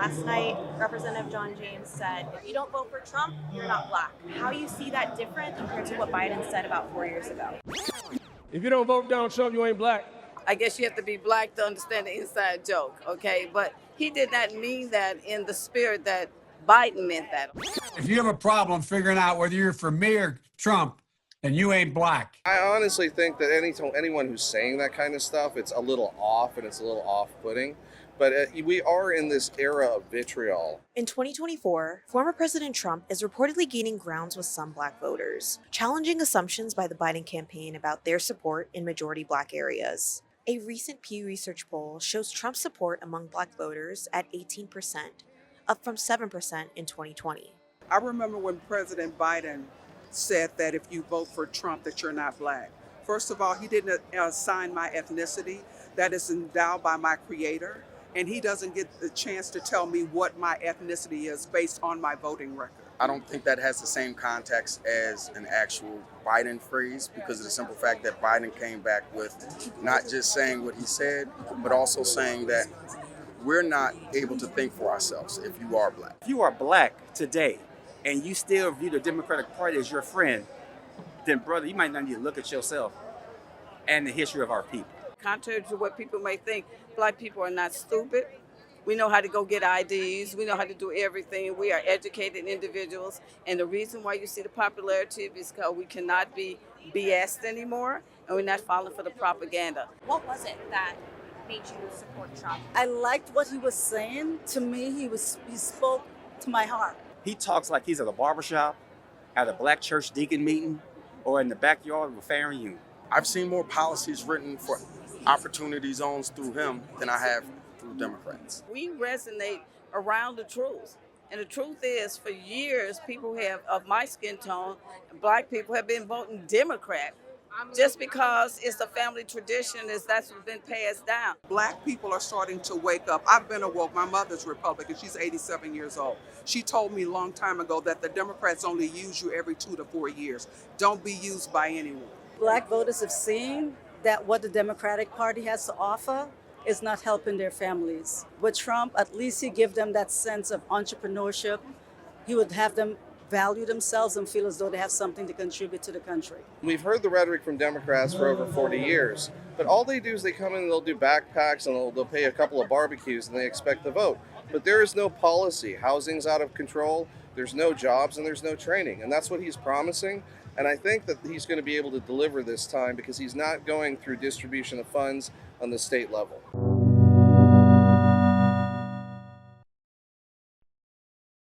Last night, Representative John James said, if you don't vote for Trump, you're not black. How you see that different compared to what Biden said about 4 years ago? If you don't vote for Donald Trump, you ain't black. I guess you have to be black to understand the inside joke, okay? But he did not mean that in the spirit that Biden meant that. If you have a problem figuring out whether you're for me or Trump, then you ain't black. I honestly think that anyone who's saying that kind of stuff, it's a little off and it's a little off-putting. But we are in this era of vitriol. In 2024, former President Trump is reportedly gaining grounds with some black voters, challenging assumptions by the Biden campaign about their support in majority black areas. A recent Pew Research poll shows Trump's support among black voters at 18%, up from 7% in 2020. I remember when President Biden said that if you vote for Trump, that you're not black. First of all, he didn't assign my ethnicity. That is endowed by my creator. And he doesn't get the chance to tell me what my ethnicity is based on my voting record. I don't think that has the same context as an actual Biden phrase, because of the simple fact that Biden came back with not just saying what he said, but also saying that we're not able to think for ourselves if you are black. If you are black today and you still view the Democratic Party as your friend, then brother, you might not need to look at yourself and the history of our people. Contrary to what people may think, black people are not stupid. We know how to go get IDs. We know how to do everything. We are educated individuals. And the reason why you see the popularity is because we cannot be BS'd anymore, and we're not falling for the propaganda. What was it that made you support Trump? I liked what he was saying. To me, he spoke to my heart. He talks like he's at a barbershop, at a black church deacon meeting, or in the backyard of a family reunion. I've seen more policies written for opportunity zones through him than I have through Democrats. We resonate around the truth. And the truth is, for years, people have, of my skin tone, black people have been voting Democrat just because it's a family tradition, that's what's been passed down. Black people are starting to wake up. I've been awoke. My mother's Republican. She's 87 years old. She told me a long time ago that the Democrats only use you every 2 to 4 years. Don't be used by anyone. Black voters have seen that what the Democratic Party has to offer is not helping their families. With Trump, at least he give them that sense of entrepreneurship. He would have them value themselves and feel as though they have something to contribute to the country. We've heard the rhetoric from Democrats for over 40 years, but all they do is they come in and they'll do backpacks and they'll pay a couple of barbecues and they expect the vote. But there is no policy. Housing's out of control, there's no jobs, and there's no training. And that's what he's promising. And I think that he's going to be able to deliver this time because he's not going through distribution of funds on the state level.